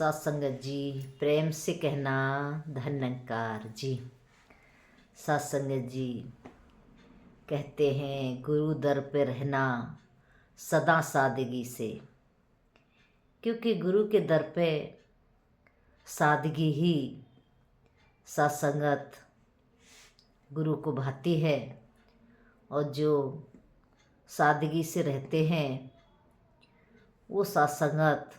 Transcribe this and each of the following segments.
सत्संगत जी, प्रेम से कहना धन्यकार जी। सत्संगत जी कहते हैं गुरु दर पे रहना सदा सादगी से, क्योंकि गुरु के दर पे सादगी ही सत्संगत गुरु को भाती है। और जो सादगी से रहते हैं वो सत्संगत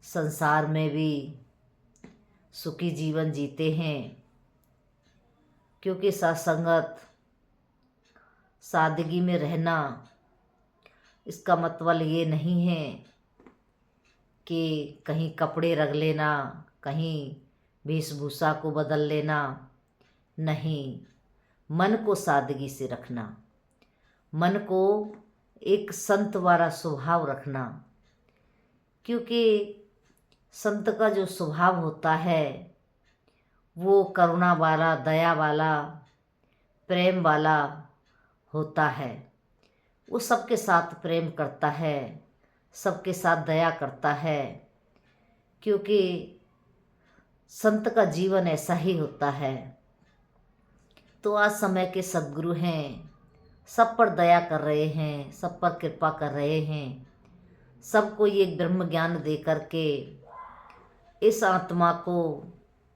संसार में भी सुखी जीवन जीते हैं, क्योंकि सत्संगत सादगी में रहना इसका मतलब ये नहीं है कि कहीं कपड़े रख लेना, कहीं वेशभूषा को बदल लेना। नहीं, मन को सादगी से रखना, मन को एक संत वाला स्वभाव रखना, क्योंकि संत का जो स्वभाव होता है वो करुणा वाला, दया वाला, प्रेम वाला होता है। वो सबके साथ प्रेम करता है, सबके साथ दया करता है, क्योंकि संत का जीवन ऐसा ही होता है। तो आज समय के सद्गुरु हैं, सब पर दया कर रहे हैं, सब पर कृपा कर रहे हैं, सबको ये ब्रह्म ज्ञान दे करके इस आत्मा को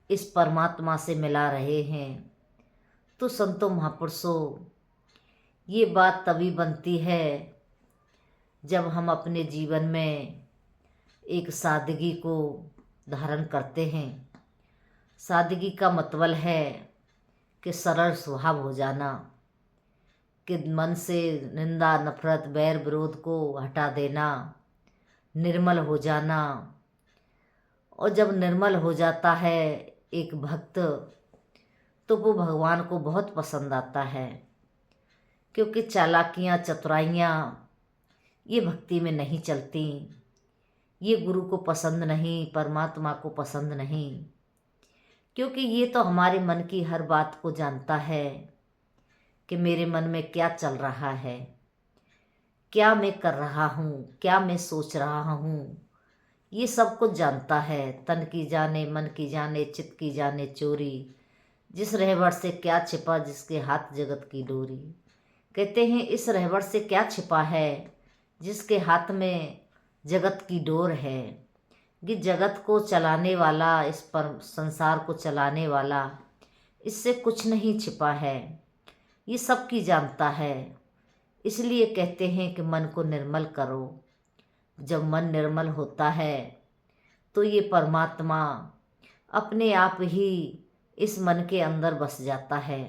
इस परमात्मा से मिला रहे हैं। तो संतों महापुरुषों, ये बात तभी बनती है जब हम अपने जीवन में एक सादगी को धारण करते हैं। सादगी का मतलब है कि सरल स्वभाव हो जाना, कि मन से निंदा, नफरत, बैर विरोध को हटा देना, निर्मल हो जाना। और जब निर्मल हो जाता है एक भक्त, तो वो भगवान को बहुत पसंद आता है, क्योंकि चालाकियाँ, चतुराइयाँ ये भक्ति में नहीं चलती। ये गुरु को पसंद नहीं, परमात्मा को पसंद नहीं, क्योंकि ये तो हमारे मन की हर बात को जानता है कि मेरे मन में क्या चल रहा है, क्या मैं कर रहा हूँ, क्या मैं सोच रहा हूँ। ये सब कुछ जानता है। तन की जाने, मन की जाने, चित्त की जाने चोरी, जिस रहबर से क्या छिपा, जिसके हाथ जगत की डोरी। कहते हैं इस रहबर से क्या छिपा है, जिसके हाथ में जगत की डोर है। कि जगत को चलाने वाला, इस पर संसार को चलाने वाला, इससे कुछ नहीं छिपा है, ये सब की जानता है। इसलिए कहते हैं कि मन को निर्मल करो। जब मन निर्मल होता है तो ये परमात्मा अपने आप ही इस मन के अंदर बस जाता है।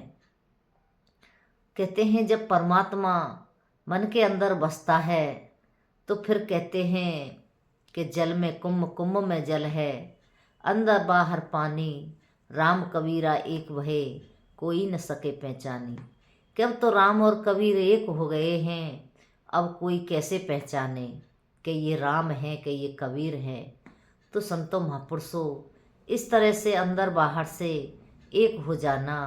कहते हैं जब परमात्मा मन के अंदर बसता है तो फिर कहते हैं कि जल में कुंभ, कुंभ में जल है, अंदर बाहर पानी, राम कबीरा एक भये, कोई न सके पहचानी। कि अब तो राम और कबीर एक हो गए हैं, अब कोई कैसे पहचाने कि ये राम है कि ये कबीर है। तो संतों महापुरुषों, इस तरह से अंदर बाहर से एक हो जाना,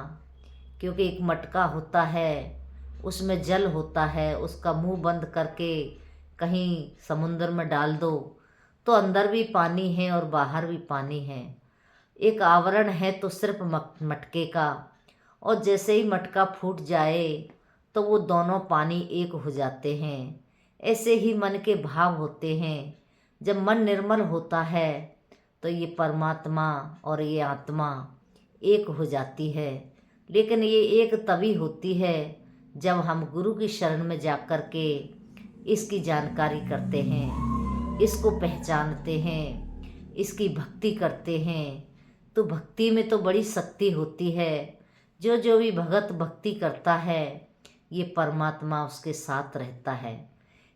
क्योंकि एक मटका होता है, उसमें जल होता है, उसका मुंह बंद करके कहीं समुद्र में डाल दो तो अंदर भी पानी है और बाहर भी पानी है। एक आवरण है तो सिर्फ मटके का, और जैसे ही मटका फूट जाए तो वो दोनों पानी एक हो जाते हैं। ऐसे ही मन के भाव होते हैं। जब मन निर्मल होता है तो ये परमात्मा और ये आत्मा एक हो जाती है। लेकिन ये एक तभी होती है जब हम गुरु की शरण में जा कर के इसकी जानकारी करते हैं, इसको पहचानते हैं, इसकी भक्ति करते हैं। तो भक्ति में तो बड़ी शक्ति होती है। जो जो भी भगत भक्ति करता है, ये परमात्मा उसके साथ रहता है।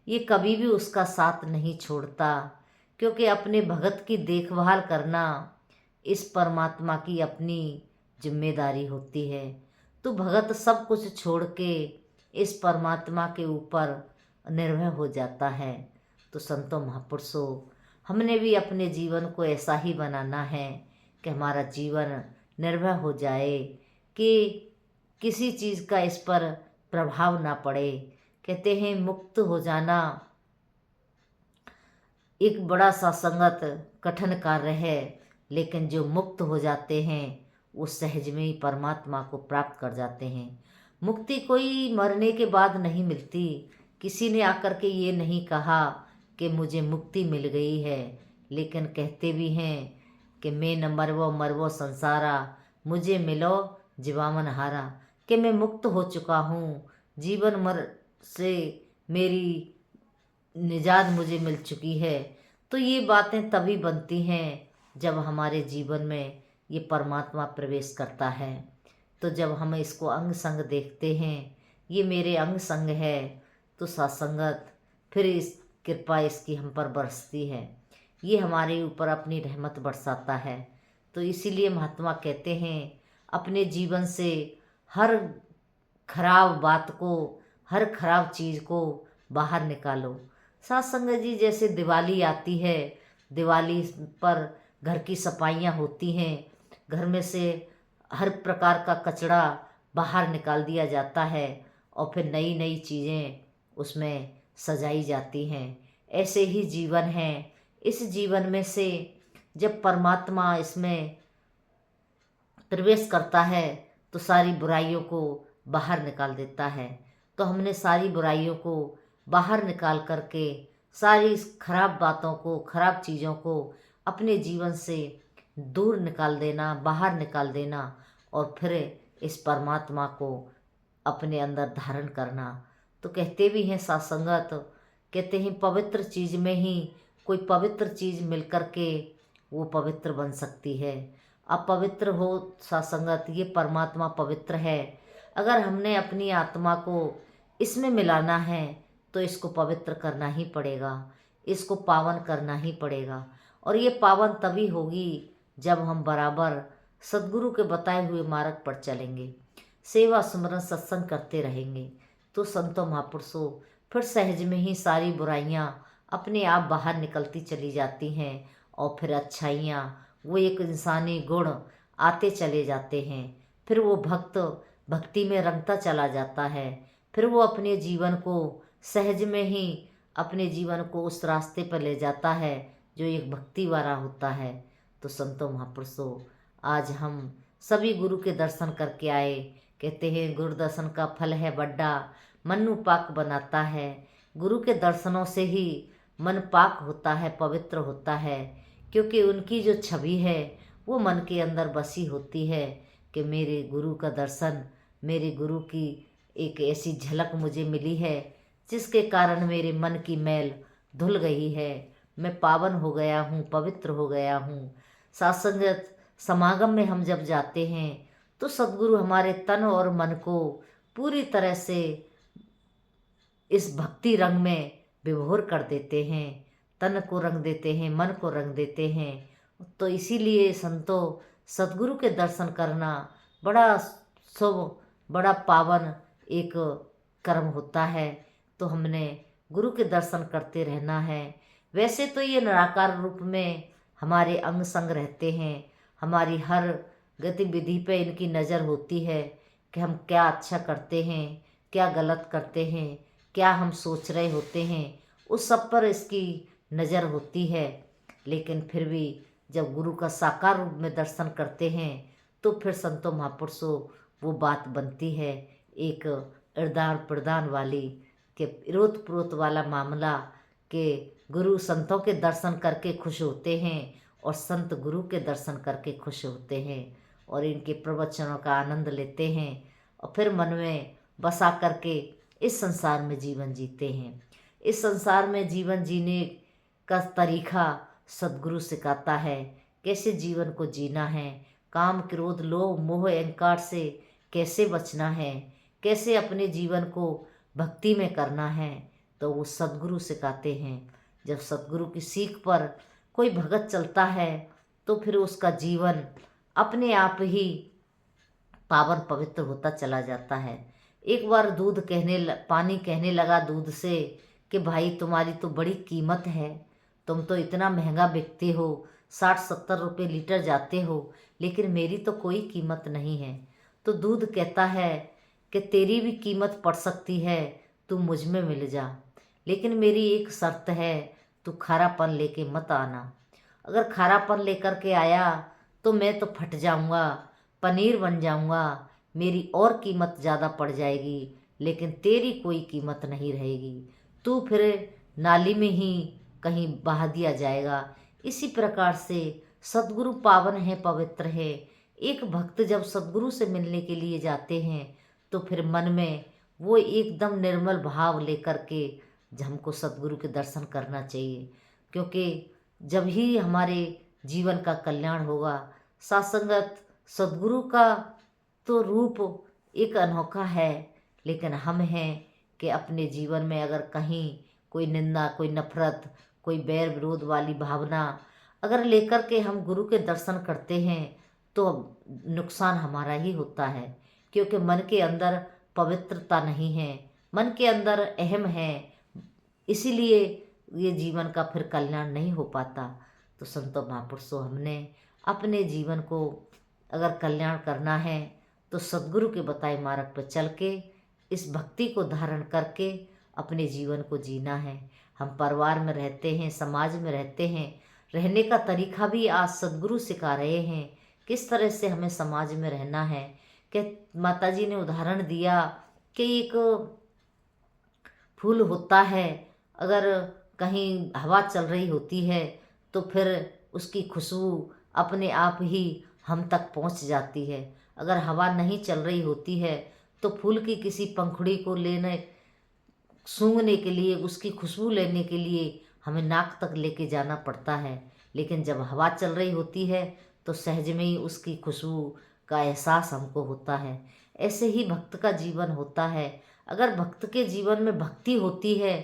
ये कभी भी उसका साथ नहीं छोड़ता, क्योंकि अपने भगत की देखभाल करना इस परमात्मा की अपनी जिम्मेदारी होती है। तो भगत सब कुछ छोड़ के इस परमात्मा के ऊपर निर्भय हो जाता है। तो संतों महापुरुषों, हमने भी अपने जीवन को ऐसा ही बनाना है कि हमारा जीवन निर्भय हो जाए, कि किसी चीज़ का इस पर प्रभाव ना पड़े। कहते हैं मुक्त हो जाना एक बड़ा सा संगत कठिन कार्य है, लेकिन जो मुक्त हो जाते हैं वो सहज में ही परमात्मा को प्राप्त कर जाते हैं। मुक्ति कोई मरने के बाद नहीं मिलती। किसी ने आकर के ये नहीं कहा कि मुझे मुक्ति मिल गई है, लेकिन कहते भी हैं कि मैं न मरवो मरवो संसारा, मुझे मिलो जीवावन हारा, कि मैं मुक्त हो चुका हूँ, जीवन मर से मेरी निजात मुझे मिल चुकी है। तो ये बातें तभी बनती हैं जब हमारे जीवन में ये परमात्मा प्रवेश करता है। तो जब हम इसको अंग संग देखते हैं, ये मेरे अंग संग है, तो सत्संगत फिर इस कृपा इसकी हम पर बरसती है, ये हमारे ऊपर अपनी रहमत बरसाता है। तो इसीलिए महात्मा कहते हैं अपने जीवन से हर खराब बात को, हर खराब चीज़ को बाहर निकालो। सत्संग जी, जैसे दिवाली आती है, दिवाली पर घर की सफाइयाँ होती हैं, घर में से हर प्रकार का कचरा बाहर निकाल दिया जाता है और फिर नई नई चीज़ें उसमें सजाई जाती हैं। ऐसे ही जीवन है। इस जीवन में से जब परमात्मा इसमें प्रवेश करता है तो सारी बुराइयों को बाहर निकाल देता है। तो हमने सारी बुराइयों को बाहर निकाल करके सारी खराब बातों को, खराब चीज़ों को अपने जीवन से दूर निकाल देना, बाहर निकाल देना और फिर इस परमात्मा को अपने अंदर धारण करना। तो कहते भी हैं सत्संगत, कहते हैं पवित्र चीज़ में ही कोई पवित्र चीज़ मिल कर के वो पवित्र बन सकती है। अब पवित्र हो सत्संगत, ये परमात्मा पवित्र है। अगर हमने अपनी आत्मा को इसमें मिलाना है तो इसको पवित्र करना ही पड़ेगा, इसको पावन करना ही पड़ेगा। और ये पावन तभी होगी जब हम बराबर सद्गुरु के बताए हुए मार्ग पर चलेंगे, सेवा सुमरन सत्संग करते रहेंगे। तो संतों महापुरुषों, फिर सहज में ही सारी बुराइयाँ अपने आप बाहर निकलती चली जाती हैं और फिर अच्छाइयाँ, वो एक इंसानी गुण आते चले जाते हैं। फिर वो भक्त भक्ति में रंगता चला जाता है। फिर वो अपने जीवन को सहज में ही अपने जीवन को उस रास्ते पर ले जाता है जो एक भक्ति वाला होता है। तो संतों महापुरुषों, आज हम सभी गुरु के दर्शन करके आए। कहते हैं गुरु दर्शन का फल है बड्डा, मनु पाक बनाता है। गुरु के दर्शनों से ही मन पाक होता है, पवित्र होता है, क्योंकि उनकी जो छवि है वो मन के अंदर बसी होती है कि मेरे गुरु का दर्शन, मेरे गुरु की एक ऐसी झलक मुझे मिली है जिसके कारण मेरे मन की मैल धुल गई है, मैं पावन हो गया हूँ, पवित्र हो गया हूँ। सत्संग समागम में हम जब जाते हैं तो सद्गुरु हमारे तन और मन को पूरी तरह से इस भक्ति रंग में विभोर कर देते हैं, तन को रंग देते हैं, मन को रंग देते हैं। तो इसीलिए संतों, सद्गुरु के दर्शन करना बड़ा शुभ, बड़ा पावन एक कर्म होता है। तो हमने गुरु के दर्शन करते रहना है। वैसे तो ये निराकार रूप में हमारे अंग संग रहते हैं, हमारी हर गतिविधि पे इनकी नज़र होती है कि हम क्या अच्छा करते हैं, क्या गलत करते हैं, क्या हम सोच रहे होते हैं, उस सब पर इसकी नज़र होती है। लेकिन फिर भी जब गुरु का साकार रूप में दर्शन करते हैं तो फिर संतों महापुरुषों वो बात बनती है, एक इरदान प्रदान वाली के इरोत प्रोत वाला मामला के गुरु संतों के दर्शन करके खुश होते हैं और संत गुरु के दर्शन करके खुश होते हैं और इनके प्रवचनों का आनंद लेते हैं और फिर मन में बसा करके इस संसार में जीवन जीते हैं। इस संसार में जीवन जीने का तरीका सद्गुरु सिखाता है, कैसे जीवन को जीना है, काम क्रोध लोभ मोह अहंकार से कैसे बचना है, कैसे अपने जीवन को भक्ति में करना है। तो वो सद्गुरु सिखाते हैं। जब सद्गुरु की सीख पर कोई भगत चलता है तो फिर उसका जीवन अपने आप ही पावन पवित्र होता चला जाता है। एक बार पानी कहने लगा दूध से कि भाई तुम्हारी तो बड़ी कीमत है, तुम तो इतना महंगा बिकते हो, 60-70 रुपये लीटर जाते हो, लेकिन मेरी तो कोई कीमत नहीं है। तो दूध कहता है कि तेरी भी कीमत पड़ सकती है, तू मुझ में मिल जा, लेकिन मेरी एक शर्त है, तू खारापन लेके मत आना। अगर खारापन लेकर के आया तो मैं तो फट जाऊंगा, पनीर बन जाऊंगा, मेरी और कीमत ज़्यादा पड़ जाएगी, लेकिन तेरी कोई कीमत नहीं रहेगी, तू फिर नाली में ही कहीं बहा दिया जाएगा। इसी प्रकार से सद्गुरु पावन है, पवित्र है। एक भक्त जब सद्गुरु से मिलने के लिए जाते हैं तो फिर मन में वो एकदम निर्मल भाव लेकर के हमको सद्गुरु के दर्शन करना चाहिए, क्योंकि जब ही हमारे जीवन का कल्याण होगा। सत्संगत सद्गुरु का तो रूप एक अनोखा है, लेकिन हम हैं कि अपने जीवन में अगर कहीं कोई निंदा, कोई नफरत, कोई बैर विरोध वाली भावना अगर लेकर के हम गुरु के दर्शन करते हैं तो नुकसान हमारा ही होता है, क्योंकि मन के अंदर पवित्रता नहीं है, मन के अंदर अहम है, इसीलिए ये जीवन का फिर कल्याण नहीं हो पाता। तो संतों महापुरुषों, हमने अपने जीवन को अगर कल्याण करना है तो सद्गुरु के बताए मार्ग पर चल के इस भक्ति को धारण करके अपने जीवन को जीना है। हम परिवार में रहते हैं, समाज में रहते हैं, रहने का तरीका भी आज सद्गुरु सिखा रहे हैं किस तरह से हमें समाज में रहना है। कि माताजी ने उदाहरण दिया कि एक फूल होता है, अगर कहीं हवा चल रही होती है तो फिर उसकी खुशबू अपने आप ही हम तक पहुंच जाती है। अगर हवा नहीं चल रही होती है तो फूल की किसी पंखुड़ी को लेने, सूंघने के लिए, उसकी खुशबू लेने के लिए हमें नाक तक लेके जाना पड़ता है, लेकिन जब हवा चल रही होती है तो सहज में ही उसकी खुशबू का एहसास हमको होता है। ऐसे ही भक्त का जीवन होता है। अगर भक्त के जीवन में भक्ति होती है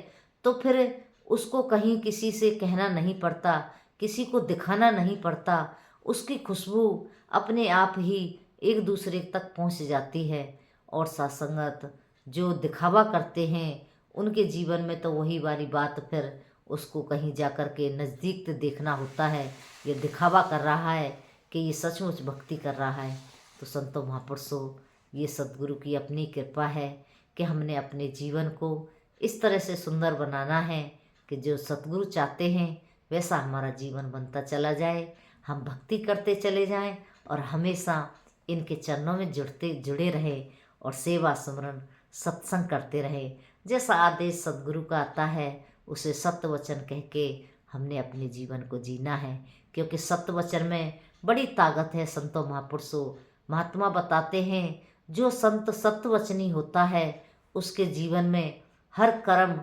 तो फिर उसको कहीं किसी से कहना नहीं पड़ता, किसी को दिखाना नहीं पड़ता, उसकी खुशबू अपने आप ही एक दूसरे तक पहुंच जाती है। और सत्संगत जो दिखावा करते हैं उनके जीवन में तो वही वाली बात फिर उसको कहीं जा कर के नज़दीक से देखना होता है, ये दिखावा कर रहा है कि ये सचमुच भक्ति कर रहा है। तो संतों महापुरुषों, ये सद्गुरु की अपनी कृपा है कि हमने अपने जीवन को इस तरह से सुंदर बनाना है कि जो सद्गुरु चाहते हैं वैसा हमारा जीवन बनता चला जाए, हम भक्ति करते चले जाएं और हमेशा इनके चरणों में जुड़े रहे और सेवा सुमरन सत्संग करते रहे। जैसा आदेश सद्गुरु का आता है उसे सत्य वचन कह के हमने अपने जीवन को जीना है, क्योंकि सत्य वचन में बड़ी ताकत है। संतों महापुरुषों, महात्मा बताते हैं जो संत सत्य वचनी होता है उसके जीवन में हर कर्म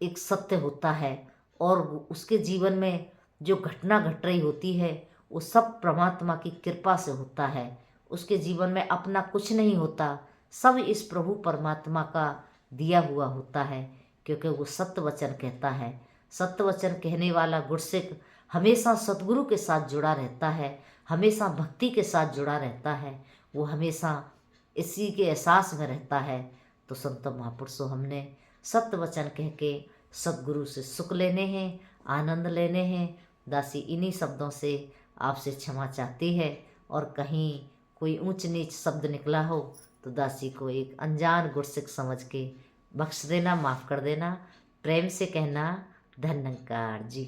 एक सत्य होता है, और उसके जीवन में जो घटना घट रही होती है वो सब परमात्मा की कृपा से होता है। उसके जीवन में अपना कुछ नहीं होता, सब इस प्रभु परमात्मा का दिया हुआ होता है, क्योंकि वो सत्य वचन कहता है। सत्य वचन कहने वाला गुरसिक हमेशा सद्गुरु के साथ जुड़ा रहता है, हमेशा भक्ति के साथ जुड़ा रहता है, वो हमेशा इसी के एहसास में रहता है। तो संत महापुरुषों, हमने सत्य वचन कह के सद्गुरु से सुख लेने हैं, आनंद लेने हैं। दासी इन्हीं शब्दों से आपसे क्षमा चाहती है, और कहीं कोई ऊंच नीच शब्द निकला हो तो दासी को एक अनजान गुरसिक समझ के बख्श देना, माफ़ कर देना। प्रेम से कहना, धन्यकार जी।